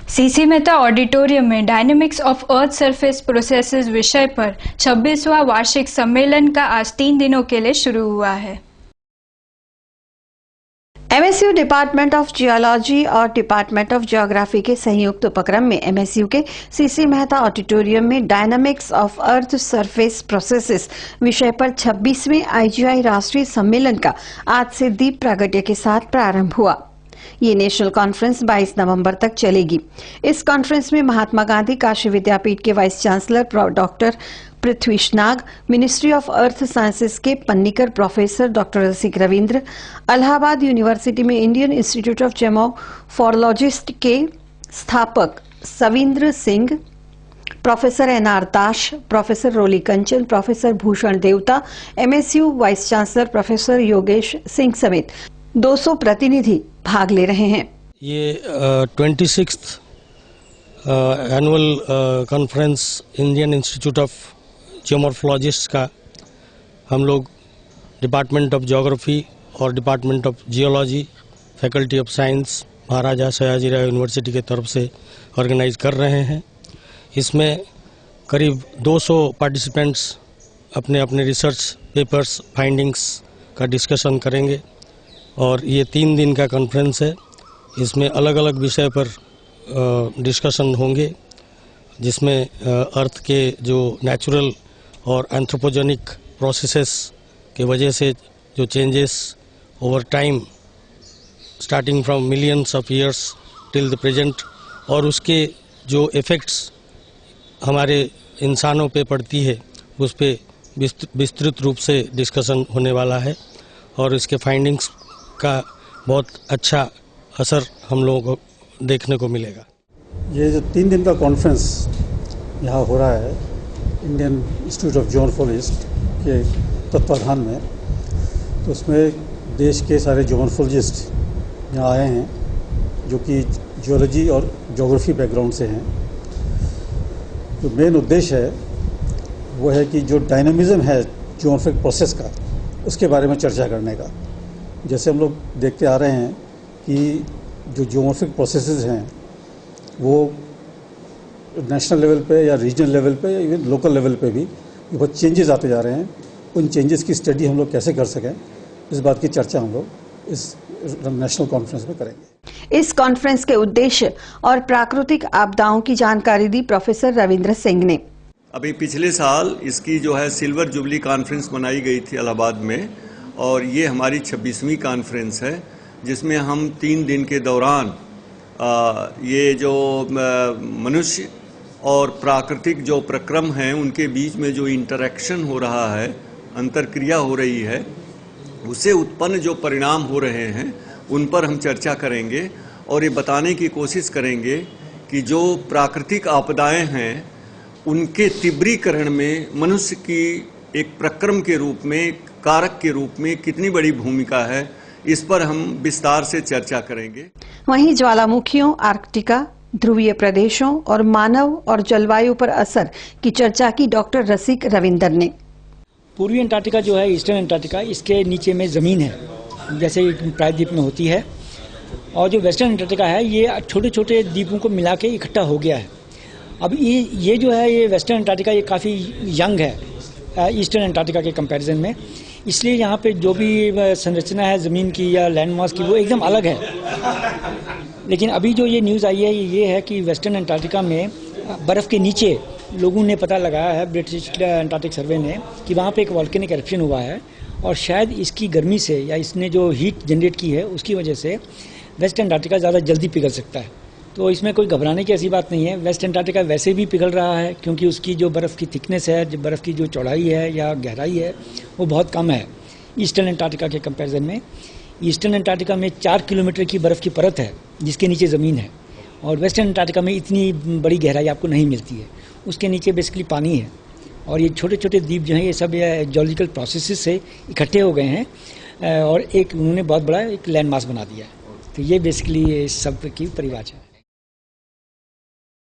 CC Mehta auditorium में dynamics of earth surface processes विषय पर 26वां वार्षिक सम्मेलन का आज 3 दिनों के लिए शुरू हुआ है। एमएसयू डिपार्टमेंट ऑफ जियोलॉजी और डिपार्टमेंट ऑफ ज्योग्राफी के संयुक्त उपक्रम में एमएसयू के सीसी मेहता ऑडिटोरियम में dynamics of earth surface processes विषय पर 26वें आईजीआई राष्ट्रीय सम्मेलन का आज से दीप प्रागट्य के साथ प्रारंभ हुआ। ये नेशनल कॉन्फ्रेंस 22 नवंबर तक चलेगी। इस कॉन्फ्रेंस में महात्मा गांधी काशी विद्यापीठ के vice chancellor doctor Prithvish Nag, ministry of earth sciences के पन्नीकर professor doctor Rasik Ravindra, Allahabad university में इंडियन इंस्टीट्यूट ऑफ जेमोफोरोलॉजिस्ट के स्थापक Savindra Singh, professor NR Das, professor Roli Kanchan, professor Bhushan Devta, MSU vice chancellor professor Yogesh Singh समेत 200 प्रतिनिधि भाग ले रहे हैं। ये 26th annual conference Indian Institute of Geomorphologists का हम लोग डिपार्टमेंट ऑफ ज्योग्राफी और department of geology, faculty of science, Maharaja Sayajirao university के तरफ से ऑर्गेनाइज कर रहे हैं। इसमें करीब 200 पार्टिसिपेंट्स अपने अपने रिसर्च पेपर्स फाइंडिंग्स का डिस्कशन करेंगे और ये 3 दिन का कॉन्फ्रेंस है। इसमें अलग अलग विषय पर डिस्कशन होंगे, जिसमें अर्थ के जो नेचुरल और एंथ्रोपोजेनिक प्रोसेसेस के वजह से जो changes over time starting from millions of years till the present और उसके जो इफ़ेक्ट्स हमारे इंसानों पे पड़ती है उस पे विस्तृत रूप से डिस्कशन होने वाला है और इसके फाइंडिंग्स का बहुत अच्छा असर हम लोगों को देखने को मिलेगा। ये जो 3 दिन का कॉन्फ्रेंस यहाँ हो रहा है इंडियन इंस्टीट्यूट ऑफ जियोमॉर्फोलॉजिस्ट के तत्वाधान में, तो उसमें देश के सारे जियोमॉर्फोलॉजिस्ट यहाँ आए हैं जो कि जियोलॉजी और ज्योग्राफी बैकग्राउंड से हैं। जो मेन उद्देश्य है वो है कि जो डायनामिज्म है जियोमॉर्फिक प्रोसेस का, उसके बारे में चर्चा करने का। जैसे हम लोग देखते आ रहे हैं कि जो जियोमॉर्फिक प्रोसेसेस हैं वो नेशनल लेवल पे या रीजनल लेवल पे या इवन लोकल लेवल पे भी बहुत चेंजेस आते जा रहे हैं। उन चेंजेस की स्टडी हम लोग कैसे कर सकें, इस बात की चर्चा हम लोग इस नेशनल कॉन्फ्रेंस में करेंगे। इस कॉन्फ्रेंस के उद्देश्य और प्राकृतिक आपदाओं की जानकारी दी प्रोफेसर रविंद्र सिंह ने। अभी पिछले साल इसकी जो है सिल्वर जुबली कॉन्फ्रेंस मनाई गई थी इलाहाबाद में और ये हमारी 26वीं कॉन्फ्रेंस है, जिसमें हम 3 दिन के दौरान ये जो मनुष्य और प्राकृतिक जो प्रक्रम हैं उनके बीच में जो इंटरेक्शन हो रहा है, अंतरक्रिया हो रही है, उससे उत्पन्न जो परिणाम हो रहे हैं उन पर हम चर्चा करेंगे और ये बताने की कोशिश करेंगे कि जो प्राकृतिक आपदाएं हैं उनके तीव्रीकरण में मनुष्य की एक प्रक्रम के रूप में, कारक के रूप में कितनी बड़ी भूमिका है, इस पर हम विस्तार से चर्चा करेंगे। वहीं ज्वालामुखियों, आर्कटिका, ध्रुवीय प्रदेशों और मानव और जलवायु पर असर की चर्चा की डॉक्टर रसिक रविंदर ने। पूर्वी अंटार्कटिका जो है, ईस्टर्न अंटार्कटिका, इसके नीचे में ज़मीन है जैसे प्रायद्वीप में होती है, और जो वेस्टर्न अंटार्कटिका है ये छोटे छोटे द्वीपों को मिला के इकट्ठा हो गया है। अब ये जो है, ये वेस्टर्न अंटार्कटिका ये काफ़ी यंग है ईस्टर्न अंटार्कटिका के कंपैरिजन में, इसलिए यहाँ पे जो भी संरचना है ज़मीन की या लैंड मास की वो एकदम अलग है। लेकिन अभी जो ये न्यूज़ आई है ये है कि वेस्टर्न अंटार्कटिका में बर्फ़ के नीचे लोगों ने पता लगाया है, ब्रिटिश अंटार्कटिक सर्वे ने, कि वहाँ पे एक वॉल्केनिक एरप्शन हुआ है और शायद इसकी गर्मी से या इसने जो हीट जनरेट की है उसकी वजह से वेस्ट अंटार्कटिका ज़्यादा जल्दी पिघल सकता है। तो इसमें कोई घबराने की ऐसी बात नहीं है। वेस्ट अंटार्कटिका वैसे भी पिघल रहा है क्योंकि उसकी जो बर्फ़ की थिकनेस है, जो बर्फ़ की जो चौड़ाई है या गहराई है वो बहुत कम है ईस्टर्न अंटार्कटिका के कंपैरिजन में। ईस्टर्न अंटार्कटिका में 4 किलोमीटर की बर्फ़ की परत है जिसके नीचे ज़मीन है, और वेस्टर्न अंटार्कटिका में इतनी बड़ी गहराई आपको नहीं मिलती है। उसके नीचे बेसिकली पानी है और ये छोटे छोटे द्वीप जो हैं ये सब जियोलॉजिकल प्रोसेसेस से इकट्ठे हो गए हैं और एक उन्होंने बहुत बड़ा एक लैंड मास बना दिया है। तो ये बेसिकली इस सब की परिभाषा है।